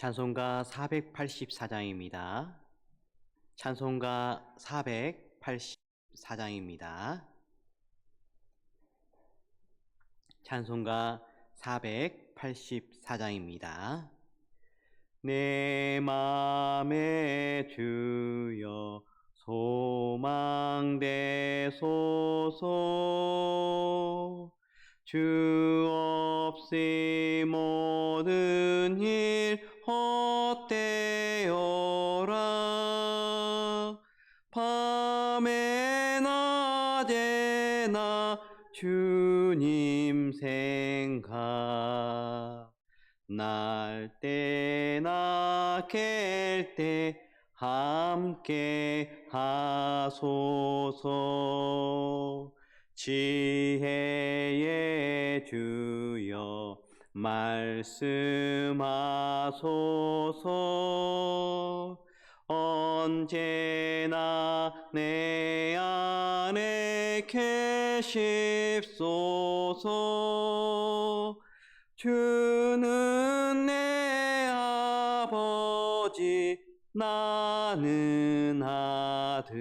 찬송가 484장입니다. 찬송가 484장입니다. 찬송가 484장입니다. 내 맘에 주여 소망되소서. 주 없이 모든 일 헛되어라. 밤에 낮에나 주님 생각, 날 때나 깰 때 함께 하소서. 지혜의 주여 말씀하소서. 언제나 내 안에 계십소서. 주는 내 아버지, 나는 아들.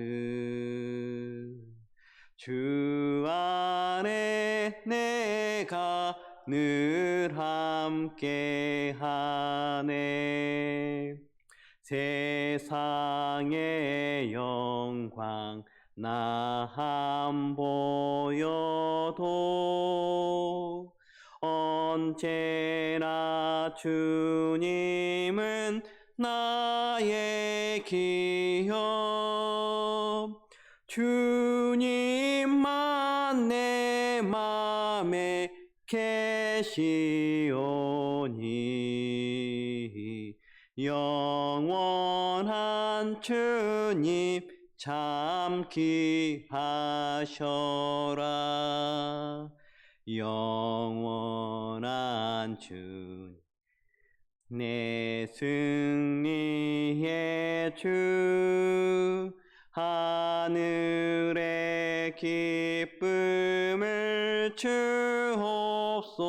주 안에 내가 늘 함께하네. 세상의 영광 나 안 보여도 언제나 주님은 나의 기업. 주님만 내 맘에 계시오니 영원한 주님 참 귀하셔라. 영원한 주님 내 승리의 주, 하늘의 기쁨을 주옵소서.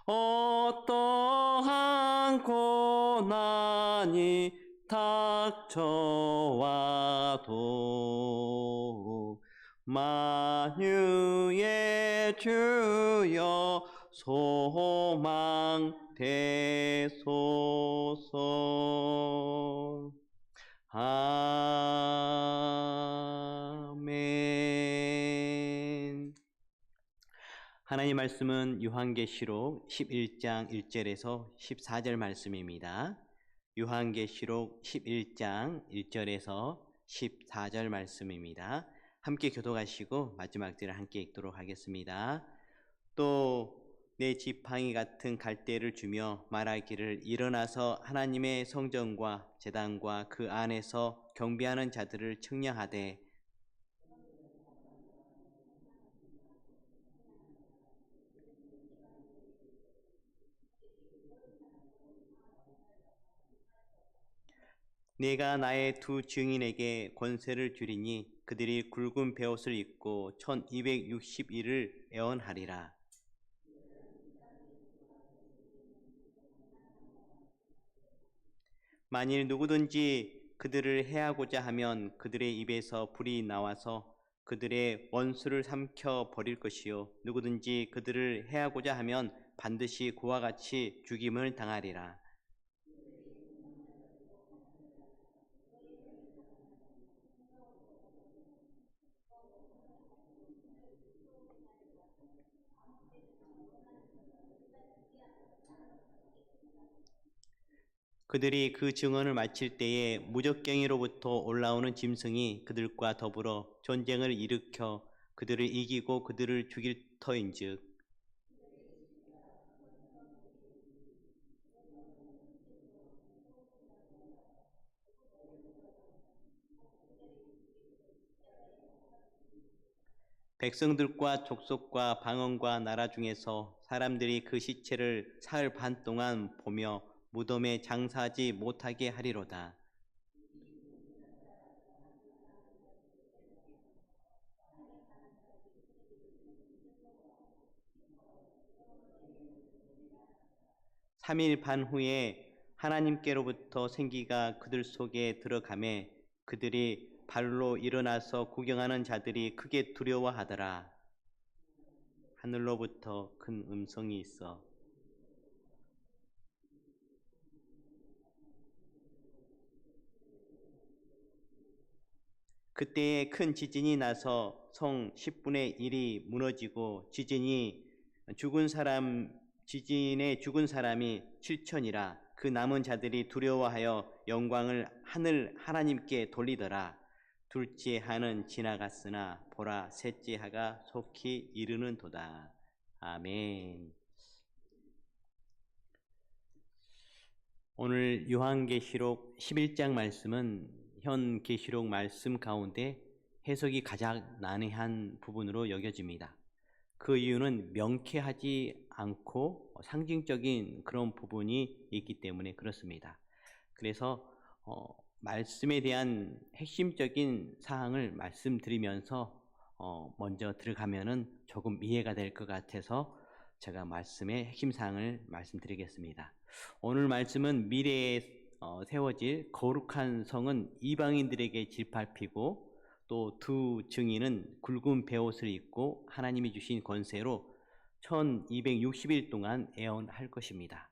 어떠한 고난이 닥쳐와도 만유의 주여 소망 되소서. 아멘. 하나님 말씀은 요한계시록 11장 1절에서 14절 말씀입니다. 요한계시록 11장 1절에서 14절 말씀입니다. 함께 교독하시고 마지막 절을 함께 읽도록 하겠습니다. 또 내 지팡이 같은 갈대를 주며 말하기를, 일어나서 하나님의 성전과 제단과 그 안에서 경배하는 자들을 측량하되 내가 나의 두 증인에게 권세를 주리니 그들이 굵은 베옷을 입고 1260일을 애원하리라. 만일 누구든지 그들을 해하고자 하면 그들의 입에서 불이 나와서 그들의 원수를 삼켜 버릴 것이요, 누구든지 그들을 해하고자 하면 반드시 그와 같이 죽임을 당하리라. 그들이 그 증언을 마칠 때에 무적갱이로부터 올라오는 짐승이 그들과 더불어 전쟁을 일으켜 그들을 이기고 그들을 죽일 터인즉 백성들과 족속과 방언과 나라 중에서 사람들이 그 시체를 사흘 반 동안 보며 무덤에 장사하지 못하게 하리로다. 3일 반 후에 하나님께로부터 생기가 그들 속에 들어가매 그들이 발로 일어나서 구경하는 자들이 크게 두려워하더라. 하늘로부터 큰 음성이 있어 그때에 큰 지진이 나서 성 10분의 1이 무너지고 지진에 죽은 사람이 7천이라. 그 남은 자들이 두려워하여 영광을 하늘 하나님께 돌리더라. 둘째 하는 지나갔으나 보라 셋째 하가 속히 이르는도다. 아멘. 오늘 요한계시록 11장 말씀은 현 계시록 말씀 가운데 해석이 가장 난해한 부분으로 여겨집니다. 그 이유는 명쾌하지 않고 상징적인 그런 부분이 있기 때문에 그렇습니다. 그래서 말씀에 대한 핵심적인 사항을 말씀드리면서 먼저 들어가면은 조금 이해가 될 것 같아서 제가 말씀의 핵심 사항을 말씀드리겠습니다. 오늘 말씀은 미래에 세워질 거룩한 성은 이방인들에게 짓밟히고 또 두 증인은 굵은 베옷을 입고 하나님이 주신 권세로 1260일 동안 애원할 것입니다.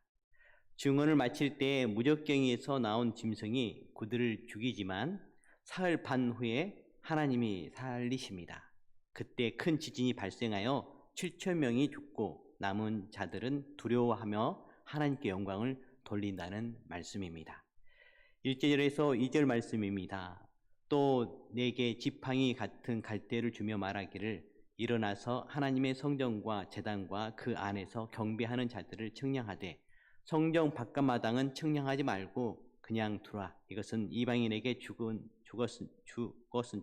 증언을 마칠 때 무적경에서 나온 짐승이 그들을 죽이지만 사흘 반 후에 하나님이 살리십니다. 그때 큰 지진이 발생하여 7천 명이 죽고 남은 자들은 두려워하며 하나님께 영광을 돌린다는 말씀입니다. 1절에서 2절 말씀입니다. 또 내게 지팡이 같은 갈대를 주며 말하기를 일어나서 하나님의 성전과 제단과 그 안에서 경배하는 자들을 청량하되 성전 바깥마당은 청량하지 말고 그냥 두라. 이것은 이방인에게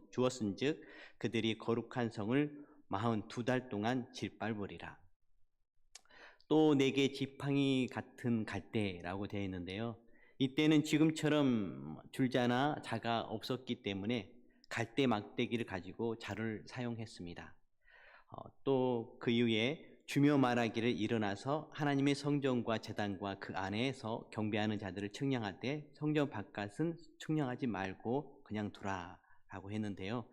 주었은즉 그들이 거룩한 성을 42달 동안 짓밟으리라. 또 내게 지팡이 같은 갈대라고 되어 있는데요. 이때는 지금처럼 줄자나 자가 없었기 때문에 갈대 막대기를 가지고 자를 사용했습니다. 또 그 이후에 주며 말하기를 일어나서 하나님의 성전과 제단과 그 안에서 경배하는 자들을 청량하되 성전 바깥은 청량하지 말고 그냥 두라라고 했는데요.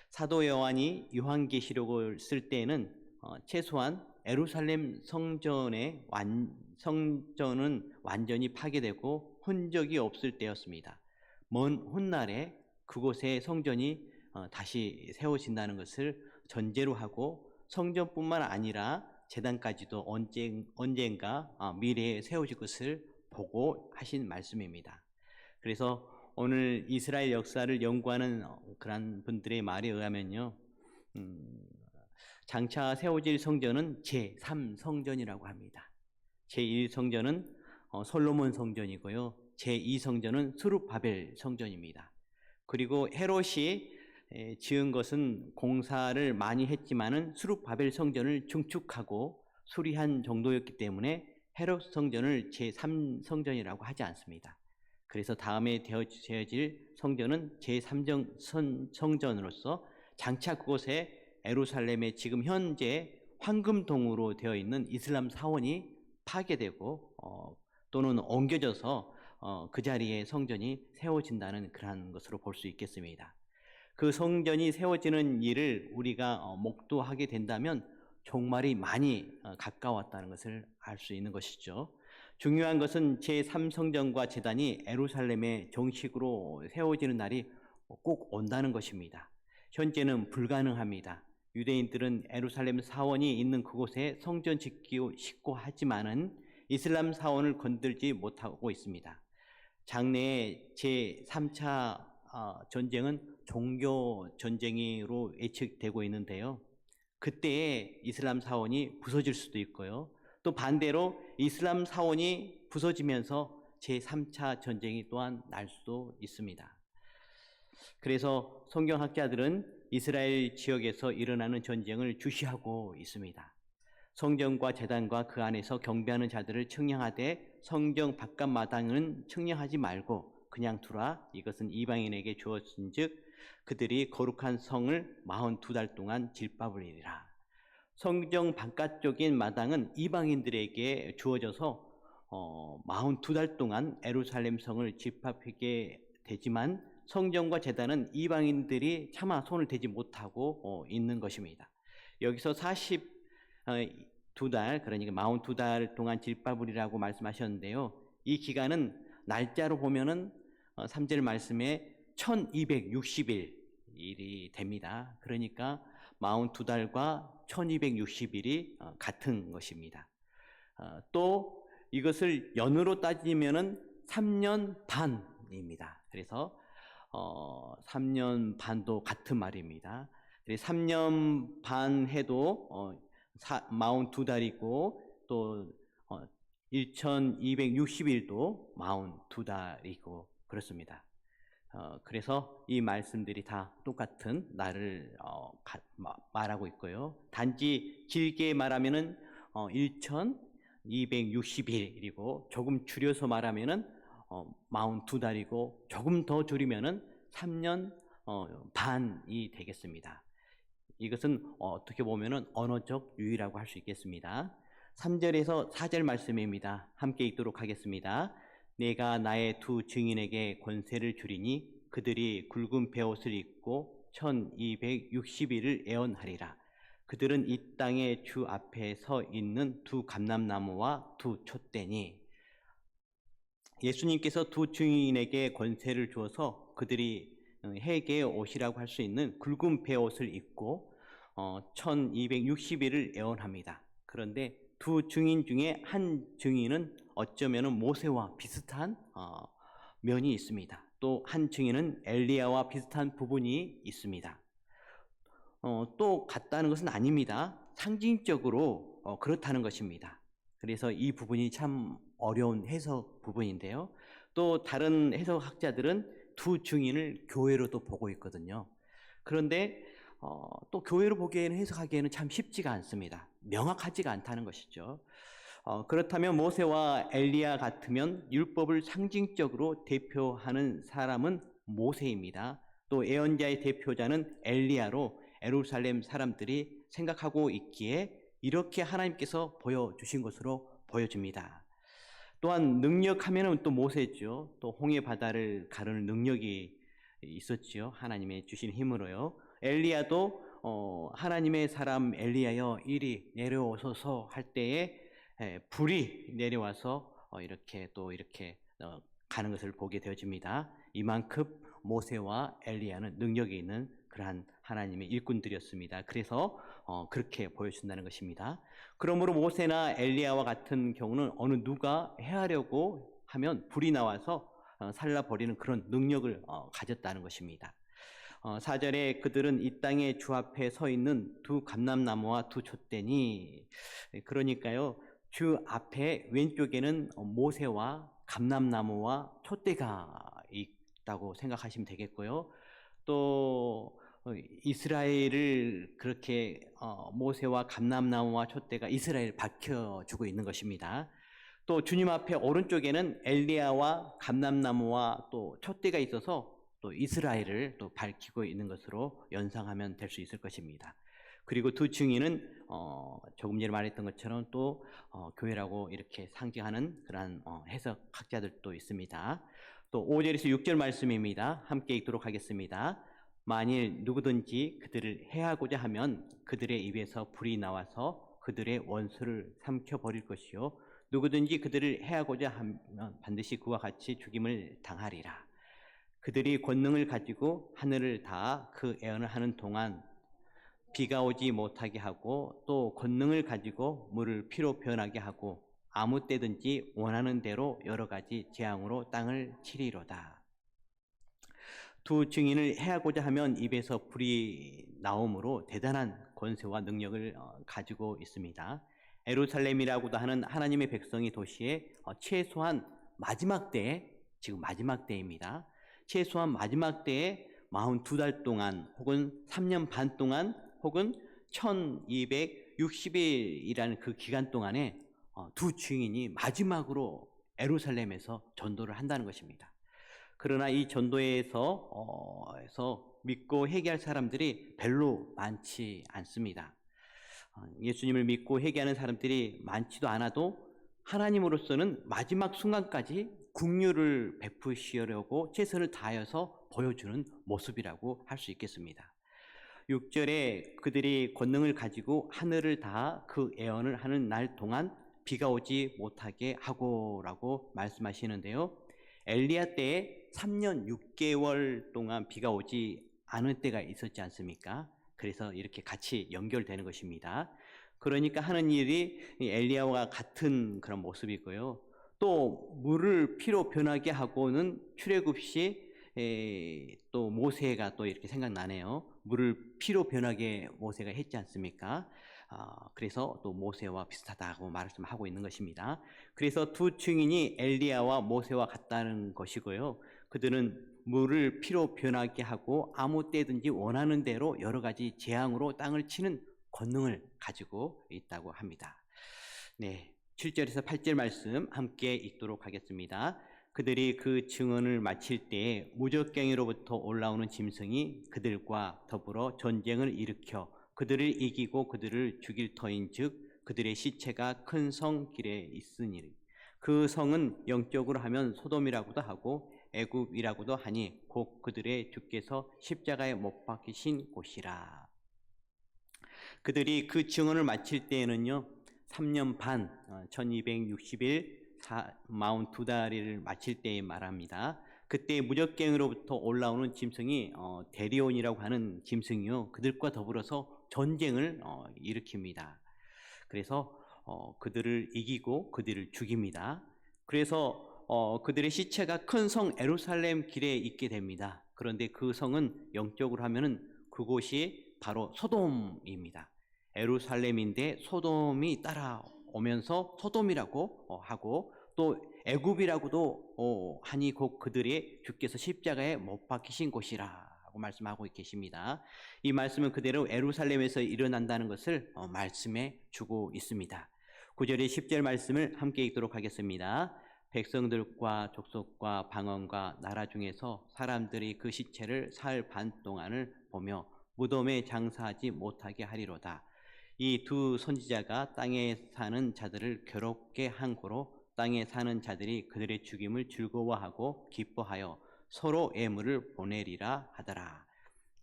사도 요한이 요한계시록을 쓸 때에는 최소한 예루살렘 성전은 완전히 파괴되고 흔적이 없을 때였습니다. 먼 훗날에 그곳에 성전이 다시 세워진다는 것을 전제로 하고 성전뿐만 아니라 제단까지도 언젠가 미래에 세워질 것을 보고 하신 말씀입니다. 그래서 오늘 이스라엘 역사를 연구하는 그런 분들의 말에 의하면요, 장차 세워질 성전은 제3성전이라고 합니다. 제1성전은 솔로몬 성전이고요. 제2성전은 스룹바벨 성전입니다. 그리고 헤롯이 지은 것은 공사를 많이 했지만은 스룹바벨 성전을 증축하고 수리한 정도였기 때문에 헤롯 성전을 제3성전이라고 하지 않습니다. 그래서 다음에 되어질 성전은 제3성전으로서 장차 그곳에 예루살렘에 지금 현재 황금동으로 되어 있는 이슬람 사원이 파괴되고 또는 옮겨져서 그 자리에 성전이 세워진다는 그러한 것으로 볼 수 있겠습니다. 그 성전이 세워지는 일을 우리가 목도하게 된다면 종말이 많이 가까웠다는 것을 알 수 있는 것이죠. 중요한 것은 제3성전과 제단이 예루살렘에 정식으로 세워지는 날이 꼭 온다는 것입니다. 현재는 불가능합니다. 유대인들은 예루살렘 사원이 있는 그곳에 성전 짓기고 싶고 하지만은 이슬람 사원을 건들지 못하고 있습니다. 장래의 제3차 전쟁은 종교 전쟁으로 예측되고 있는데요. 그때에 이슬람 사원이 부서질 수도 있고요. 또 반대로 이슬람 사원이 부서지면서 제3차 전쟁이 또한 날 수도 있습니다. 그래서 성경학자들은 이스라엘 지역에서 일어나는 전쟁을 주시하고 있습니다. 성전과 제단과 그 안에서 경배하는 자들을 청량하되 성전 바깥 마당은 청량하지 말고 그냥 두라. 이것은 이방인에게 주었은즉 그들이 거룩한 성을 42달 동안 짓밟으리라. 성전 바깥쪽인 마당은 이방인들에게 주어져서 42달 동안 예루살렘 성을 집합하게 되지만 성전과 제단은 이방인들이 차마 손을 대지 못하고 있는 것입니다. 여기서 42달, 그러니까 42달 동안 집합을이라고 말씀하셨는데요. 이 기간은 날짜로 보면은 3절 말씀에 1260일이 됩니다. 그러니까 42달과 1260일이 같은 것입니다. 또 이것을 연으로 따지면은 3년 반입니다. 그래서 3년 반도 같은 말입니다. 3년 반 해도 42달이고 또 1260일도 42달이고 그렇습니다. 그래서 이 말씀들이 다 똑같은 날을 말하고 있고요. 단지 길게 말하면은 1260일이고 조금 줄여서 말하면은 42달이고 조금 더 줄이면은 3년 반이 되겠습니다. 이것은 어떻게 보면은 언어적 유의라고 할 수 있겠습니다. 3절에서 4절 말씀입니다. 함께 읽도록 하겠습니다. 내가 나의 두 증인에게 권세를 주리니 그들이 굵은 베옷을 입고 1260일을 애원하리라. 그들은 이 땅의 주 앞에 서 있는 두 감람나무와 두 촛대니. 예수님께서 두 증인에게 권세를 주어서 그들이 해계의 옷이라고 할 수 있는 굵은 베옷을 입고 1260일을 애원합니다. 그런데 두 증인 중에 한 증인은 어쩌면 모세와 비슷한 면이 있습니다. 또 한 증인은 엘리야와 비슷한 부분이 있습니다. 또 같다는 것은 아닙니다. 상징적으로 그렇다는 것입니다. 그래서 이 부분이 참 어려운 해석 부분인데요. 또 다른 해석학자들은 두 증인을 교회로도 보고 있거든요. 그런데 또 교회로 보기에는 해석하기에는 참 쉽지가 않습니다. 명확하지가 않다는 것이죠. 그렇다면 모세와 엘리야 같으면 율법을 상징적으로 대표하는 사람은 모세입니다. 또 예언자의 대표자는 엘리야로 예루살렘 사람들이 생각하고 있기에 이렇게 하나님께서 보여주신 것으로 보여집니다. 또한 능력하면은 또 모세죠. 또 홍해 바다를 가르는 능력이 있었죠. 하나님의 주신 힘으로요. 엘리야도 하나님의 사람 엘리야여 이리 내려오소서 할 때에 불이 내려와서 이렇게 가는 것을 보게 되어집니다. 이만큼 모세와 엘리야는 능력이 있는 그러한 하나님의 일꾼들이었습니다. 그래서 그렇게 보여준다는 것입니다. 그러므로 모세나 엘리야와 같은 경우는 어느 누가 해하려고 하면 불이 나와서 살라버리는 그런 능력을 가졌다는 것입니다. 4절에 그들은 이 땅의 주 앞에 서 있는 두 감람나무와 두 촛대니, 그러니까요, 주 앞에 왼쪽에는 모세와 감람나무와 촛대가 있다고 생각하시면 되겠고요. 또 이스라엘을 그렇게 모세와 감람나무와 촛대가 이스라엘을 밝혀주고 있는 것입니다. 또 주님 앞에 오른쪽에는 엘리야와 감람나무와 또 촛대가 있어서 또 이스라엘을 또 밝히고 있는 것으로 연상하면 될 수 있을 것입니다. 그리고 두 증인은 조금 전에 말했던 것처럼 또 교회라고 이렇게 상징하는 그러한 해석학자들도 있습니다. 또 5절에서 6절 말씀입니다. 함께 읽도록 하겠습니다. 만일 누구든지 그들을 해하고자 하면 그들의 입에서 불이 나와서 그들의 원수를 삼켜버릴 것이요 누구든지 그들을 해하고자 하면 반드시 그와 같이 죽임을 당하리라. 그들이 권능을 가지고 하늘을 다 그 애언을 하는 동안 비가 오지 못하게 하고 또 권능을 가지고 물을 피로 변하게 하고 아무 때든지 원하는 대로 여러 가지 재앙으로 땅을 치리로다. 두 증인을 해하고자 하면 입에서 불이 나오므로 대단한 권세와 능력을 가지고 있습니다. 예루살렘이라고도 하는 하나님의 백성의 도시에 최소한 마지막 때에, 지금 마지막 때입니다. 최소한 마지막 때에 42달 동안 혹은 3년 반 동안 혹은 1260일이라는 그 기간 동안에 두 증인이 마지막으로 예루살렘에서 전도를 한다는 것입니다. 그러나 이 전도에서 믿고 회개할 사람들이 별로 많지 않습니다. 예수님을 믿고 회개하는 사람들이 많지도 않아도 하나님으로서는 마지막 순간까지 긍휼을 베푸시려고 최선을 다하여서 보여주는 모습이라고 할 수 있겠습니다. 6절에 그들이 권능을 가지고 하늘을 다 그 애언을 하는 날 동안 비가 오지 못하게 하고라고 말씀하시는데요. 엘리야 때에 3년 6개월 동안 비가 오지 않을 때가 있었지 않습니까? 그래서 이렇게 같이 연결되는 것입니다. 그러니까 하는 일이 엘리야와 같은 그런 모습이고요. 또 물을 피로 변하게 하고는 출애굽시 또 모세가 또 이렇게 생각나네요. 물을 피로 변하게 모세가 했지 않습니까? 그래서 또 모세와 비슷하다고 말씀하고 있는 것입니다. 그래서 두 증인이 엘리야와 모세와 같다는 것이고요. 그들은 물을 피로 변하게 하고 아무 때든지 원하는 대로 여러 가지 재앙으로 땅을 치는 권능을 가지고 있다고 합니다. 네, 7절에서 8절 말씀 함께 읽도록 하겠습니다. 그들이 그 증언을 마칠 때에 무적갱이로부터 올라오는 짐승이 그들과 더불어 전쟁을 일으켜 그들을 이기고 그들을 죽일 터인즉 그들의 시체가 큰 성 길에 있으니 그 성은 영적으로 하면 소돔이라고도 하고 애굽이라고도 하니 곧 그들의 주께서 십자가에 못 박히신 곳이라. 그들이 그 증언을 마칠 때에는요 3년 반 1260일 42다리를 마칠 때에 말합니다. 그때 무적갱이로부터 올라오는 짐승이 데리온이라고 하는 짐승이요 그들과 더불어서 전쟁을 일으킵니다. 그래서 그들을 이기고 그들을 죽입니다. 그래서 그들의 시체가 큰 성 예루살렘 길에 있게 됩니다. 그런데 그 성은 영적으로 하면은 그곳이 바로 소돔입니다. 예루살렘인데 소돔이 따라오면서 소돔이라고 하고 또 애굽이라고도 하니 곧 그들의 주께서 십자가에 못 박히신 곳이라고 말씀하고 계십니다. 이 말씀은 그대로 예루살렘에서 일어난다는 것을 말씀해 주고 있습니다. 9절의 10절 말씀을 함께 읽도록 하겠습니다. 백성들과 족속과 방언과 나라 중에서 사람들이 그 시체를 사흘 반 동안을 보며 무덤에 장사하지 못하게 하리로다. 이 두 선지자가 땅에 사는 자들을 괴롭게 한 고로 땅에 사는 자들이 그들의 죽임을 즐거워하고 기뻐하여 서로 예물을 보내리라 하더라.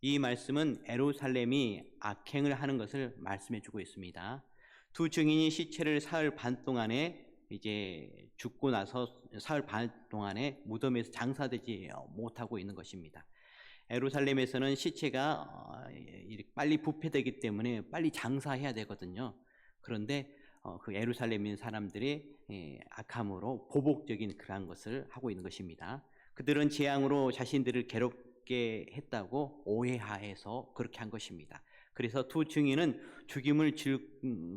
이 말씀은 예루살렘이 악행을 하는 것을 말씀해 주고 있습니다. 두 증인이 시체를 사흘 반 동안에 이제 죽고 나서 사흘 반 동안에 무덤에서 장사되지 못하고 있는 것입니다. 예루살렘에서는 시체가 빨리 부패되기 때문에 빨리 장사해야 되거든요. 그런데 그 예루살렘인 사람들이 악함으로 보복적인 그러한 것을 하고 있는 것입니다. 그들은 재앙으로 자신들을 괴롭게 했다고 오해하여서 그렇게 한 것입니다. 그래서 두 증인은 죽임을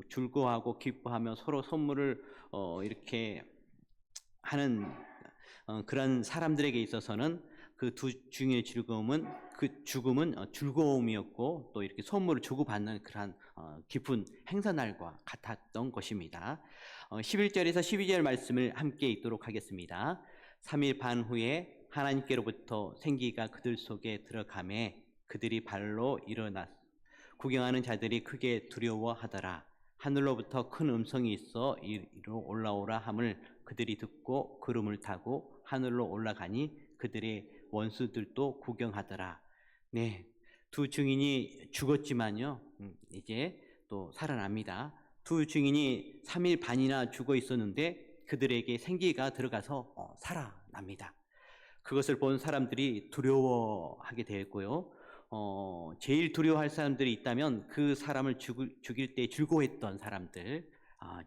즐거워하고 기뻐하며 서로 선물을 이렇게 하는 그런 사람들에게 있어서는 그 두 증인의 즐거움은 그 죽음은 즐거움이었고 또 이렇게 선물을 주고받는 그러한 깊은 행사날과 같았던 것입니다. 11절에서 12절 말씀을 함께 읽도록 하겠습니다. 3일 반 후에 하나님께로부터 생기가 그들 속에 들어가매 그들이 발로 일어났 구경하는 자들이 크게 두려워하더라. 하늘로부터 큰 음성이 있어 이리로 올라오라 함을 그들이 듣고 구름을 타고 하늘로 올라가니 그들의 원수들도 구경하더라. 네, 두 증인이 죽었지만요 이제 또 살아납니다. 두 증인이 3일 반이나 죽어 있었는데 그들에게 생기가 들어가서 살아납니다. 그것을 본 사람들이 두려워하게 되었고요. 제일 두려워할 사람들이 있다면 그 사람을 죽일 때 즐거워했던 사람들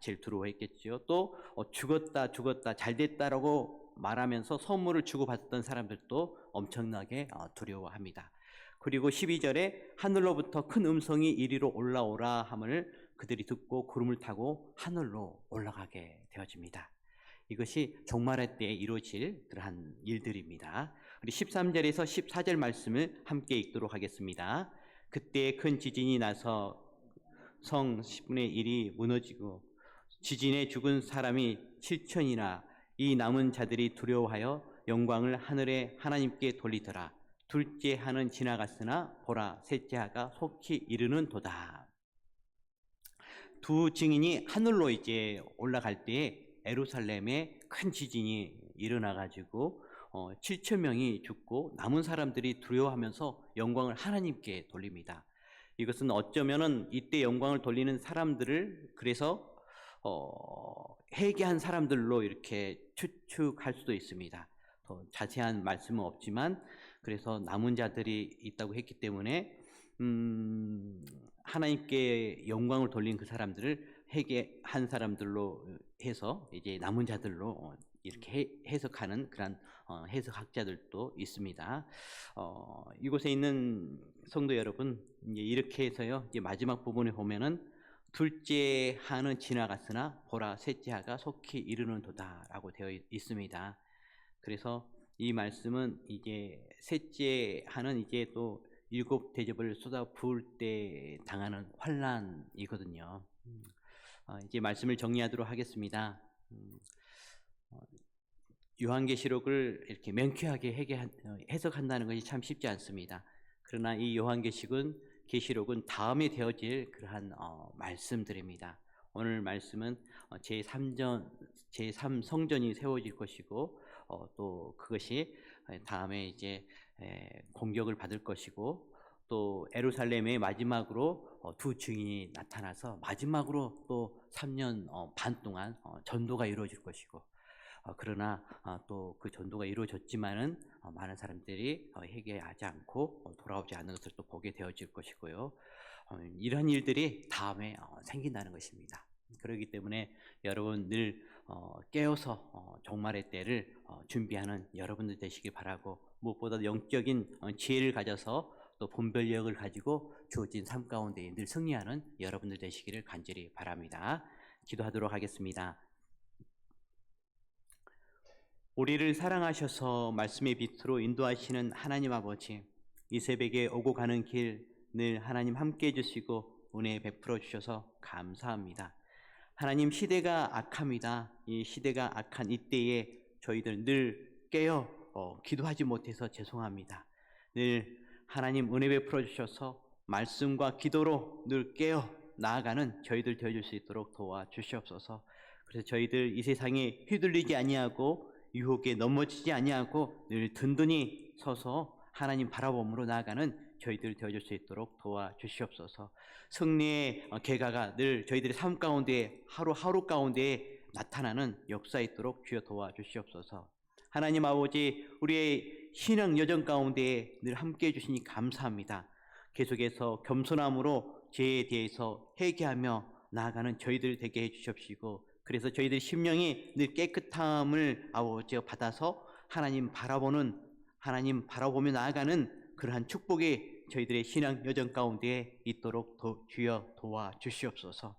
제일 두려워했겠죠. 또 죽었다 잘됐다라고 말하면서 선물을 주고받았던 사람들도 엄청나게 두려워합니다. 그리고 12절에 하늘로부터 큰 음성이 이리로 올라오라 함을 그들이 듣고 구름을 타고 하늘로 올라가게 되어집니다. 이것이 종말의 때에 이루어질 그러한 일들입니다. 우리 13절에서 14절 말씀을 함께 읽도록 하겠습니다. 그때 큰 지진이 나서 성 10분의 1이 무너지고 지진에 죽은 사람이 7천이나 이 남은 자들이 두려워하여 영광을 하늘에 하나님께 돌리더라. 둘째 하는 지나갔으나 보라 셋째 하가 속히 이르는 도다. 두 증인이 하늘로 이제 올라갈 때에 예루살렘에 큰 지진이 일어나 가지고 7천 명이 죽고 남은 사람들이 두려워하면서 영광을 하나님께 돌립니다. 이것은 어쩌면은 이때 영광을 돌리는 사람들을 그래서 회개한 사람들로 이렇게 추측할 수도 있습니다. 더 자세한 말씀은 없지만 그래서 남은 자들이 있다고 했기 때문에 하나님께 영광을 돌린 그 사람들을 회개한 사람들로 해서 이제 남은 자들로 이렇게 해석하는 그런 해석학자들도 있습니다. 이곳에 있는 성도 여러분, 이제 이렇게 해서요. 이제 마지막 부분에 보면은 둘째 하는 지나갔으나 보라 셋째 하가 속히 이르는도다라고 되어 있습니다. 그래서 이 말씀은 이제 셋째 하는 이제 또 일곱 대접을 쏟아 부을 때 당하는 환난이거든요. 이제 말씀을 정리하도록 하겠습니다. 요한계시록을 이렇게 명쾌하게 해석한다는 것이 참 쉽지 않습니다. 그러나 이 계시록은 다음에 되어질 그러한 말씀들입니다. 오늘 말씀은 제3 성전이 세워질 것이고 또 그것이 다음에 이제 공격을 받을 것이고 또 예루살렘의 마지막으로 두 증인이 나타나서 마지막으로 또 3년 반 동안 전도가 이루어질 것이고 그러나 또 그 전도가 이루어졌지만은 많은 사람들이 회개하지 않고 돌아오지 않는 것을 또 보게 되어질 것이고요. 이러한 일들이 다음에 생긴다는 것입니다. 그렇기 때문에 여러분 늘 깨어서 종말의 때를 준비하는 여러분들 되시기 바라고 무엇보다 영적인 지혜를 가져서 또 분별력을 가지고 주어진 삶 가운데 늘 승리하는 여러분들 되시기를 간절히 바랍니다. 기도하도록 하겠습니다. 우리를 사랑하셔서 말씀의 빛으로 인도하시는 하나님 아버지, 이 새벽에 오고 가는 길 늘 하나님 함께 해주시고 은혜 베풀어 주셔서 감사합니다. 하나님, 시대가 악합니다. 이 시대가 악한 이때에 저희들 늘 깨어 기도하지 못해서 죄송합니다. 늘 하나님 은혜 베풀어 주셔서 말씀과 기도로 늘 깨어 나아가는 저희들 되어줄 수 있도록 도와주시옵소서. 그래서 저희들 이 세상에 휘둘리지 아니하고 유혹에 넘어지지 아니하고 늘 든든히 서서 하나님 바라봄으로 나아가는 저희들 되어줄 수 있도록 도와주시옵소서. 승리의 계가가 늘 저희들의 삶 가운데 하루하루 가운데 나타나는 역사 있도록 주여 도와주시옵소서. 하나님 아버지, 우리의 신앙 여정 가운데 늘 함께 해주시니 감사합니다. 계속해서 겸손함으로 죄에 대해서 회개하며 나아가는 저희들 되게 해주십시고, 그래서 저희들 심령이 늘 깨끗함을 아버지 받아서 하나님 바라보며 나아가는 그러한 축복이 저희들의 신앙 여정 가운데 있도록 주여 도와주시옵소서.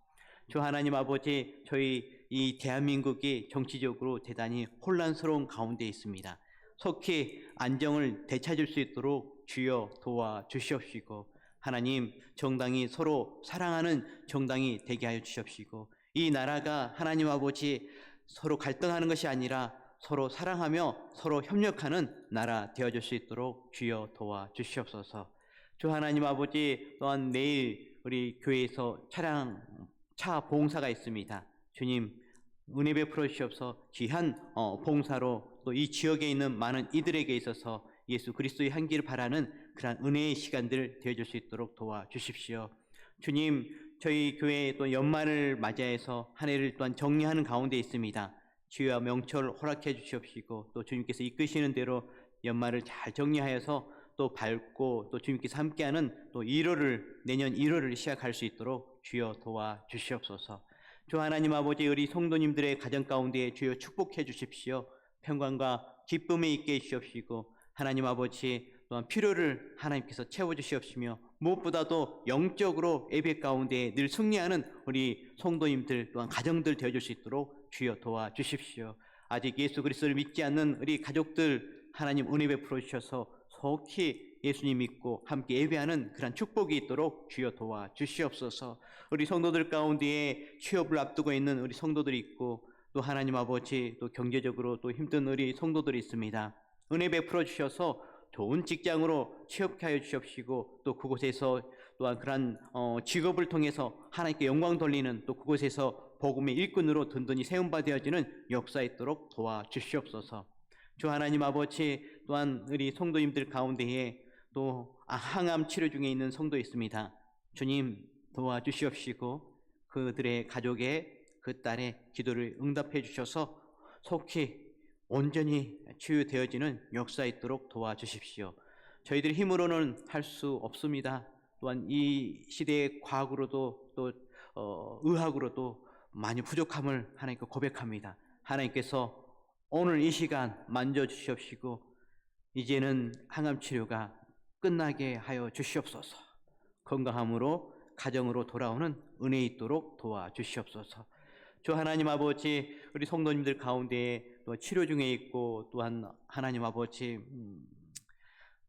주 하나님 아버지, 저희 이 대한민국이 정치적으로 대단히 혼란스러운 가운데 있습니다. 속히 안정을 되찾을 수 있도록 주여 도와주시옵시고, 하나님 정당이 서로 사랑하는 정당이 되게 하여 주시옵시고, 이 나라가 하나님 아버지 서로 갈등하는 것이 아니라 서로 사랑하며 서로 협력하는 나라 되어줄 수 있도록 주여 도와주시옵소서. 주 하나님 아버지, 또한 내일 우리 교회에서 차 봉사가 있습니다. 주님 은혜 베풀어 주시옵소서. 귀한 봉사로 또 이 지역에 있는 많은 이들에게 있어서 예수 그리스도의 향기를 바라는 그러한 은혜의 시간들 되어줄 수 있도록 도와주십시오. 주님, 저희 교회 또 연말을 맞이해서 한 해를 또한 정리하는 가운데 있습니다. 주여 명철 허락해 주시옵시고, 또 주님께서 이끄시는 대로 연말을 잘 정리하여서 또 밝고 또 주님께서 함께하는 또 내년 1월을 시작할 수 있도록 주여 도와주시옵소서. 주 하나님 아버지, 우리 성도님들의 가정 가운데 주여 축복해 주십시오. 평강과 기쁨에 있게 해주시옵시고, 하나님 아버지 또한 필요를 하나님께서 채워주시옵시며, 무엇보다도 영적으로 예배 가운데 늘 승리하는 우리 성도님들 또한 가정들 되어줄 수 있도록 주여 도와주십시오. 아직 예수 그리스도를 믿지 않는 우리 가족들 하나님 은혜 베풀어 주셔서 속히 예수님 믿고 함께 예배하는 그런 축복이 있도록 주여 도와주시옵소서. 우리 성도들 가운데에 취업을 앞두고 있는 우리 성도들이 있고, 또 하나님 아버지 또 경제적으로 또 힘든 우리 성도들이 있습니다. 은혜 베풀어 주셔서 좋은 직장으로 취업케 하여 주시옵시고, 또 그곳에서 또한 그러한 직업을 통해서 하나님께 영광 돌리는 또 그곳에서 복음의 일꾼으로 든든히 세움받아야지는 역사 있도록 도와주시옵소서. 주 하나님 아버지, 또한 우리 성도님들 가운데에 또 항암 치료 중에 있는 성도 있습니다. 주님 도와주시옵시고 그들의 가족의 그 딸의 기도를 응답해 주셔서 속히 온전히 치유되어지는 역사 있도록 도와주십시오. 저희들 힘으로는 할 수 없습니다. 또한 이 시대의 과학으로도 또 의학으로도 많이 부족함을 하나님께 고백합니다. 하나님께서 오늘 이 시간 만져주시옵시고 이제는 항암 치료가 끝나게 하여 주시옵소서. 건강함으로 가정으로 돌아오는 은혜 있도록 도와주시옵소서. 주 하나님 아버지, 우리 성도님들 가운데 또 치료 중에 있고 또한 하나님 아버지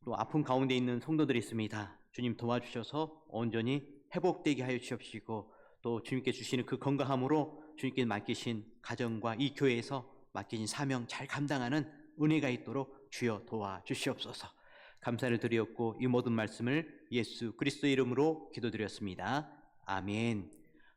또 아픔 가운데 있는 성도들이 있습니다. 주님 도와주셔서 온전히 회복되게 하여 주시옵시고 또 주님께 주시는 그 건강함으로 주님께 맡기신 가정과 이 교회에서 맡기신 사명 잘 감당하는 은혜가 있도록 주여 도와주시옵소서. 감사를 드리었고 이 모든 말씀을 예수 그리스도 이름으로 기도드렸습니다. 아멘.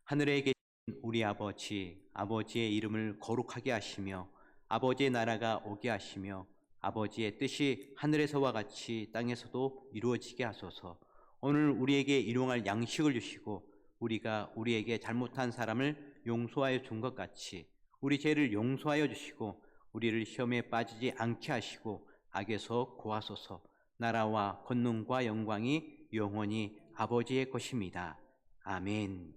하늘에 계신 우리 아버지, 아버지의 이름을 거룩하게 하시며 아버지의 나라가 오게 하시며 아버지의 뜻이 하늘에서와 같이 땅에서도 이루어지게 하소서. 오늘 우리에게 일용할 양식을 주시고 우리가 우리에게 잘못한 사람을 용서하여 준 것 같이 우리 죄를 용서하여 주시고 우리를 시험에 빠지지 않게 하시고 악에서 구하소서. 나라와 권능과 영광이 영원히 아버지의 것입니다. 아멘.